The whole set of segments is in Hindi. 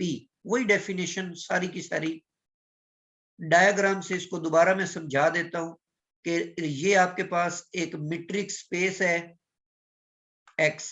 पी, वही डेफिनेशन सारी की सारी डायग्राम से इसको दोबारा मैं समझा देता हूं कि ये आपके पास एक मीट्रिक स्पेस है एक्स,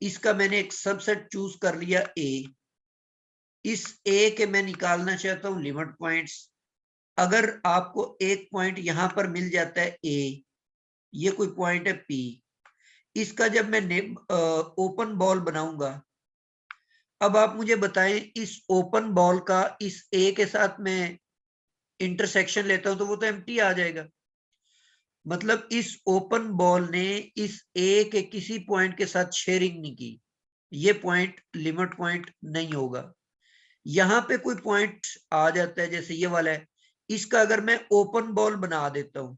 इसका मैंने एक सबसेट चूज कर लिया ए, इस ए के मैं निकालना चाहता हूं लिमिट पॉइंट्स। अगर आपको एक पॉइंट यहां पर मिल जाता है ए, ये कोई पॉइंट है पी, इसका जब मैं ओपन बॉल बनाऊंगा, अब आप मुझे बताएं इस ओपन बॉल का इस ए के साथ मैं इंटरसेक्शन लेता हूं तो वो तो एम्प्टी आ जाएगा। मतलब इस ओपन बॉल ने इस ए के किसी पॉइंट के साथ शेयरिंग नहीं की, ये पॉइंट लिमिट पॉइंट नहीं होगा। यहां पे कोई पॉइंट आ जाता है जैसे ये वाला है, इसका अगर मैं ओपन बॉल बना देता हूं,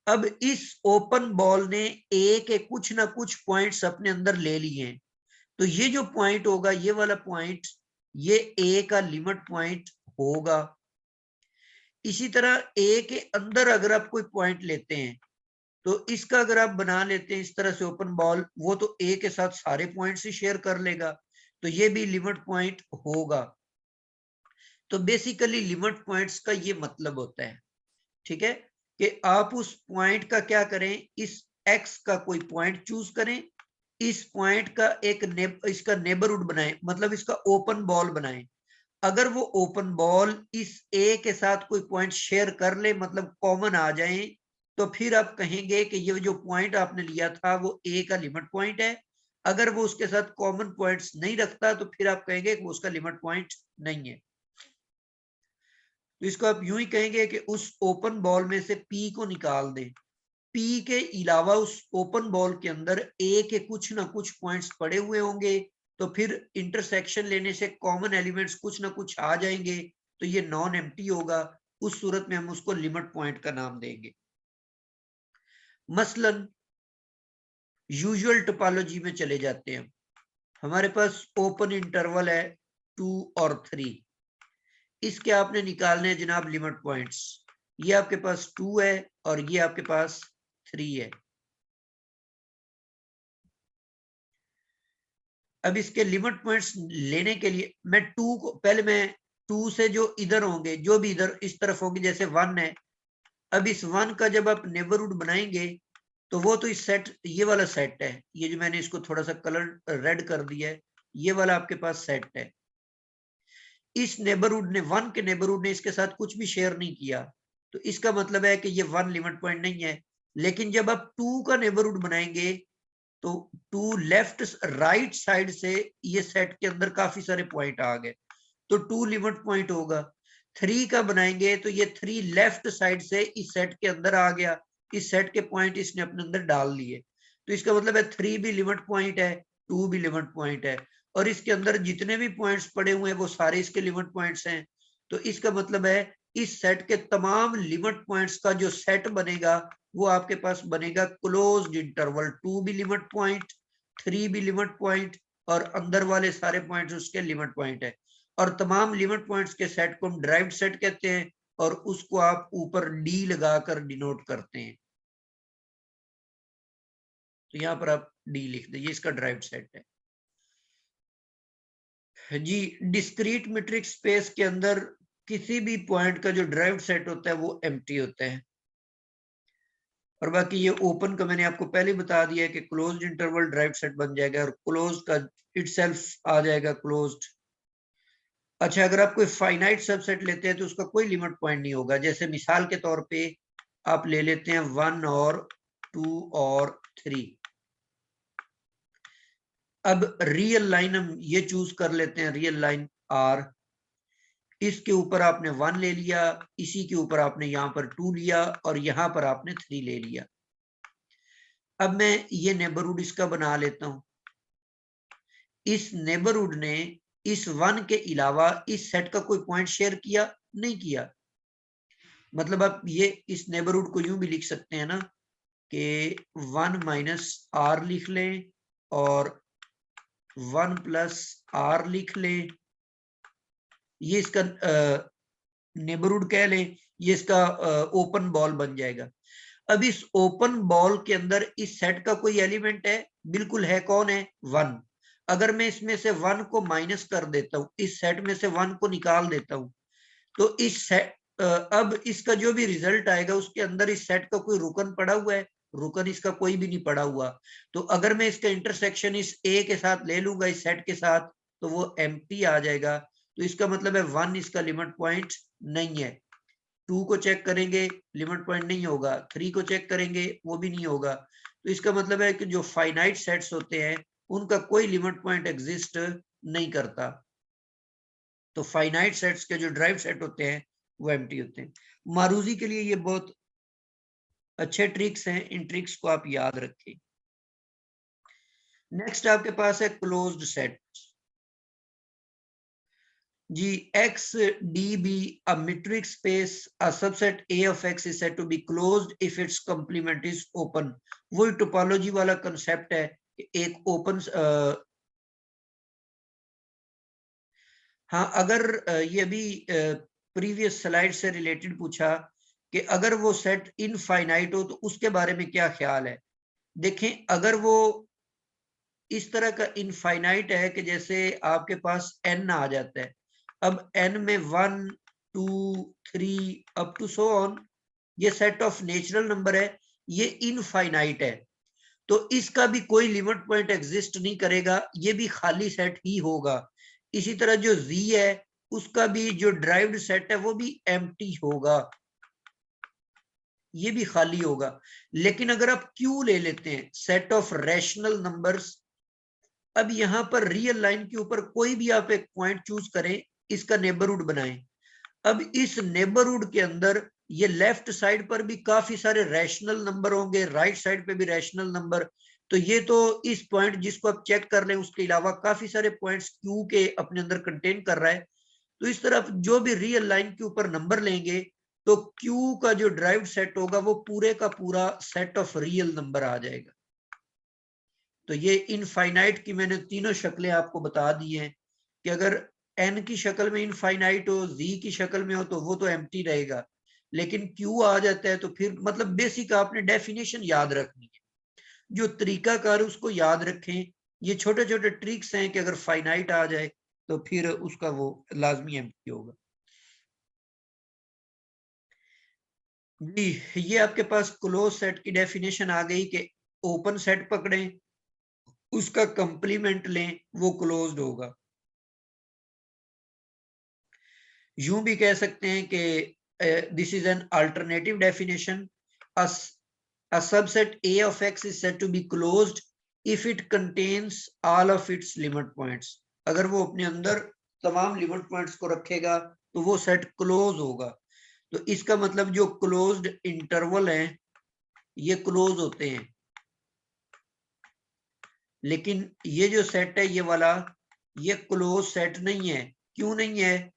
अब इस ओपन बॉल ने ए के कुछ ना कुछ पॉइंट्स अपने अंदर ले लिए हैं, तो ये जो पॉइंट होगा ये वाला पॉइंट, ये ए का लिमिट पॉइंट होगा। इसी तरह ए के अंदर अगर आप कोई पॉइंट लेते हैं तो इसका अगर आप बना लेते हैं इस तरह से ओपन बॉल, वो तो ए के साथ सारे पॉइंट्स ही शेयर कर लेगा, तो ये भी लिमिट पॉइंट होगा। तो बेसिकली लिमिट पॉइंट्स का ये मतलब होता है, ठीक है, कि आप उस पॉइंट का क्या करें, इस एक्स का कोई पॉइंट चूज करें, इस पॉइंट का एक इसका नेबरहुड बनाएं, मतलब इसका ओपन बॉल बनाएं। अगर वो ओपन बॉल इस ए के साथ कोई पॉइंट शेयर कर ले, मतलब कॉमन आ जाए, तो फिर आप कहेंगे कि ये जो पॉइंट आपने लिया था वो ए का लिमिट पॉइंट है। अगर वो उसके साथ कॉमन पॉइंट्स नहीं रखता तो फिर आप कहेंगे कि वो उसका लिमिट पॉइंट नहीं है। तो इसको आप यूं ही कहेंगे कि उस ओपन बॉल में से पी को निकाल दें, पी के अलावा उस ओपन बॉल के अंदर ए के कुछ ना कुछ पॉइंट्स पड़े हुए होंगे, तो फिर इंटरसेक्शन लेने से कॉमन एलिमेंट्स कुछ ना कुछ आ जाएंगे, तो ये नॉन एम्प्टी होगा। उस सूरत में हम उसको लिमिट पॉइंट का नाम देंगे। मसलन यूजुअल टोपोलॉजी में चले जाते हैं, हमारे पास ओपन इंटरवल है 2 और 3, इसके आपने निकालने हैं जनाब लिमिट पॉइंट्स। ये आपके पास 2 है और ये आपके पास 3 है। अब इसके लिमिट पॉइंट्स लेने के लिए मैं 2 को पहले मैं 2 से जो इधर होंगे, जो भी इधर इस तरफ होंगे, जैसे 1 है, अब इस 1 का जब आप नेबरहुड बनाएंगे तो वो तो इस सेट, ये वाला सेट है, ये जो मैंने इसको थोड़ा सा कलर रेड कर दिया है, ये वाला आपके पास सेट है। इस नेबरहुड ने 1 के नेबरहुड ने इसके साथ कुछ भी शेयर नहीं किया, तो इसका मतलब है कि ये 1 लिमिट पॉइंट नहीं है। लेकिन जब आप 2 का नेबरहुड बनाएंगे तो 2 लेफ्ट राइट साइड से ये सेट के अंदर काफी सारे पॉइंट आ गए, तो 2 लिमिट पॉइंट होगा। 3 का बनाएंगे तो ये 3 लेफ्ट साइड से इस सेट के अंदर आ गया, इस सेट के पॉइंट इसने अपने अंदर डाल लिए, तो इसका मतलब है 3 भी लिमिट पॉइंट है, 2 भी लिमिट पॉइंट है, और इसके अंदर जितने भी पॉइंट्स पड़े हुए हैं वो सारे इसके लिमिट पॉइंट्स हैं। तो इसका मतलब है इस सेट के तमाम लिमिट पॉइंट्स का जो सेट बनेगा वो आपके पास बनेगा क्लोज्ड इंटरवल, 2 भी लिमिट पॉइंट, 3 भी लिमिट पॉइंट, और अंदर वाले सारे पॉइंट्स उसके लिमिट पॉइंट है। और तमाम लिमिट पॉइंट्स के सेट को हम ड्राइव्ड सेट कहते हैं, और उसको आप ऊपर डी लगाकर डिनोट करते हैं। तो यहां पर आप डी लिख दे, ये इसका ड्राइव्ड सेट है जी। डिस्क्रीट मीट्रिक स्पेस के अंदर किसी भी पॉइंट का जो ड्राइव्ड सेट होता है वो एम्प्टी होता है, और बाकी ये ओपन का मैंने आपको पहले बता दिया है कि क्लोज्ड इंटरवल ड्राइव्ड सेट बन जाएगा, और क्लोज्ड का इटसेल्फ आ जाएगा क्लोज्ड। अच्छा, अगर आप कोई फाइनाइट सबसेट लेते हैं तो उसका कोई लिमिट पॉइंट नहीं होगा। जैसे मिसाल के तौर पे आप ले लेते हैं 1 और 2 और 3, अब रियल लाइन हम ये चूज कर लेते हैं, रियल लाइन आर, इसके ऊपर आपने 1 ले लिया, इसी के ऊपर आपने यहां पर 2 लिया, और यहां पर आपने 3 ले लिया। अब मैं ये नेबरहुड इसका बना लेता हूं। इस नेबरहुड ने इस 1 के अलावा इस सेट का कोई पॉइंट शेयर किया नहीं किया, मतलब आप ये इस नेबरहुड को यूं भी लिख सकते हैं ना कि 1 माइनस आर लिख लें और 1 प्लस आर लिख लें, ये इसका नेबरहुड कह लें, ये इसका ओपन बॉल बन जाएगा। अब इस ओपन बॉल के अंदर इस सेट का कोई एलिमेंट है, बिल्कुल है, कौन है, 1। अगर मैं इसमें से 1 को माइनस कर देता हूँ, इस सेट में से 1 को निकाल देता हूँ, तो इस सेट अब इसका जो भी रिजल्ट आएगा उसके अंदर इस सेट का कोई रुकन पड़ा हुआ है? रुकन इसका कोई भी नहीं पड़ा हुआ। तो अगर मैं इसका इंटरसेक्शन इस ए के साथ ले लूंगा, इस सेट के साथ, तो वो एम्प्टी आ जाएगा। तो इसका मतलब है 1 इसका लिमिट पॉइंट नहीं है। 2 को चेक करेंगे, लिमिट पॉइंट नहीं होगा। 3 को चेक करेंगे, वो भी नहीं होगा। तो इसका मतलब है कि जो फाइनाइट सेट्स होते हैं उनका कोई लिमिट पॉइंट एग्जिस्ट नहीं करता। तो फाइनाइट सेट्स के जो ड्राइव सेट होते हैं वो एम्प्टी होते हैं। मारूजी के लिए ये बहुत अच्छे ट्रिक्स हैं, इन ट्रिक्स को आप याद रखें। नेक्स्ट आपके पास है क्लोज्ड सेट जी। X D B a metric space, a subset A of X is said to be closed if its complement is open। वही टोपोलॉजी वाला कंसेप्ट है कि एक ओपन हाँ, अगर ये अभी प्रीवियस स्लाइड से रिलेटेड पूछा कि अगर वो सेट इनफाइनाइट हो तो उसके बारे में क्या ख्याल है। देखें, अगर वो इस तरह का इनफाइनाइट है कि जैसे आपके पास n आ जाता है, अब n में 1 2 3 अप टू सो ऑन, ये सेट ऑफ नेचुरल नंबर है, ये इनफाइनाइट है, तो इसका भी कोई लिमिट पॉइंट एग्जिस्ट नहीं करेगा, ये भी खाली सेट ही होगा। इसी तरह जो z है उसका भी जो ड्राइव्ड सेट है वो भी एम्प्टी होगा, ये भी खाली होगा। लेकिन अगर आप q ले लेते हैं, सेट ऑफ रैशनल नंबर्स, अब यहां पर रियल लाइन के ऊपर कोई भी आप एक पॉइंट चूज करें, इसका नेबरहुड बनाएं। अब इस नेबरहुड के अंदर ये लेफ्ट साइड पर भी काफी सारे रैशनल नंबर होंगे, राइट साइड पे भी रैशनल नंबर। तो ये तो इस पॉइंट जिसको आप चेक कर लें उसके अलावा काफी सारे पॉइंट्स क्यू के अपने अंदर कंटेन कर रहा है। तो इस तरफ जो भी रियल लाइन के ऊपर नंबर लेंगे तो क्यू का जो ड्राइव्ड सेट होगा वो पूरे का पूरा सेट ऑफ रियल नंबर आ जाएगा। तो ये इनफाइनाइट की मैंने तीनों शक्लें आपको बता दी हैं कि अगर n की शक्ल में इनफाइनाइट हो, z की शक्ल में हो तो वो तो एम्प्टी रहेगा, लेकिन q आ जाता है तो फिर मतलब बेसिक आपने डेफिनेशन याद रखनी है, जो तरीकाकार उसको याद रखें। ये छोटे छोटे ट्रिक्स हैं कि अगर फाइनाइट आ जाए तो फिर उसका वो लाजमी एम्प्टी होगा जी। ये आपके पास क्लोज सेट की डेफिनेशन आ गई कि ओपन सेट पकड़ें, उसका कंप्लीमेंट लें, वो क्लोज्ड होगा। यूं भी कह सकते हैं कि this is an alternative definition, a subset A of X is said to be closed if it contains all of its limit points। अगर वो अपने अंदर तमाम लिमिट पॉइंट्स को रखेगा तो वो सेट क्लोज होगा। तो इसका मतलब जो क्लोज्ड इंटरवल है ये क्लोज होते हैं, लेकिन ये जो सेट है ये वाला, ये क्लोज सेट नहीं है। क्यों नहीं है?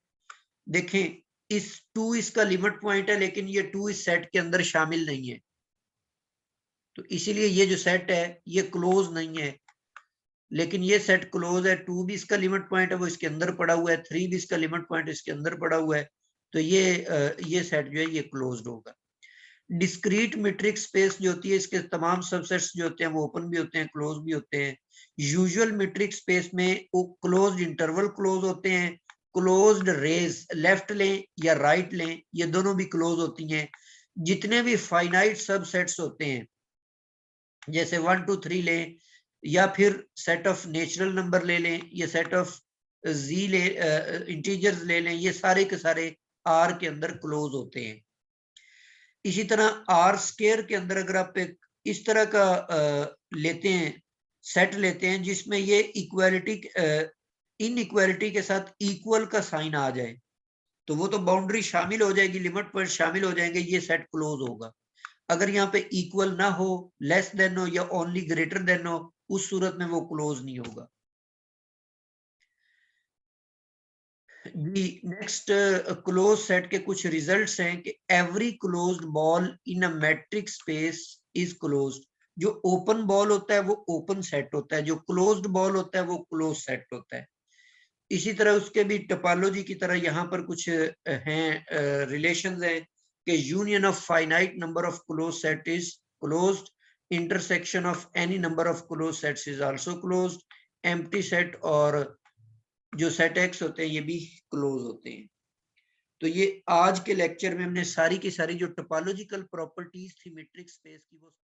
देखें, इस 2 इसका लिमिट पॉइंट है, लेकिन ये 2 इस सेट के अंदर शामिल नहीं है, तो इसीलिए ये जो सेट है ये क्लोज नहीं है। लेकिन ये सेट क्लोज है, 2 भी इसका लिमिट पॉइंट है वो इसके अंदर पड़ा हुआ है, 3 भी इसका लिमिट पॉइंट इसके अंदर पड़ा हुआ है, तो ये सेट जो है ये क्लोज्ड होगा। डिस्क्रीट मीट्रिक स्पेस जो होती है इसके तमाम सबसेट्स जो होते हैं वो ओपन भी होते हैं, क्लोज भी होते हैं। यूजुअल मीट्रिक स्पेस में क्लोज्ड इंटरवल क्लोज होते हैं, क्लोज्ड रेज लेफ्ट लें या राइट लें ये दोनों भी क्लोज होती हैं। जितने भी फाइनाइट सबसेट्स होते हैं जैसे 1 2 3 लें या फिर सेट ऑफ नेचुरल नंबर ले लें, ये सेट ऑफ जी ले इंटीजर्स ले लें, ये सारे के सारे आर के अंदर क्लोज होते हैं। इसी तरह आर स्केयर के अंदर अगर आप एक इस तरह का लेते हैं, सेट लेते हैं जिसमें ये इक्वालिटी इनइक्वालिटी के साथ इक्वल का साइन आ जाए तो वो तो बाउंड्री शामिल हो जाएगी, लिमिट पॉइंट शामिल हो जाएंगे, ये सेट क्लोज होगा। अगर यहाँ पे इक्वल ना हो, लेस देन हो या ओनली ग्रेटर देन हो, उस सूरत में वो क्लोज नहीं होगा जी। नेक्स्ट क्लोज सेट के कुछ रिजल्ट्स हैं कि every closed ball in a matric space is closed. जो ओपन बॉल होता है वो ओपन सेट होता है, जो क्लोज्ड बॉल होता है वो क्लोज सेट होता है। इसी तरह उसके भी टोपोलॉजी की तरह यहाँ पर कुछ हैं रिलेशंस हैं कि union of finite number of close set is closed, intersection of any number of closed sets is also closed, empty set और जो सेट एक्स होते हैं ये भी क्लोज होते हैं। तो ये आज के लेक्चर में हमने सारी की सारी जो टोपोलॉजिकल प्रॉपर्टीज थी मैट्रिक्स स्पेस की वो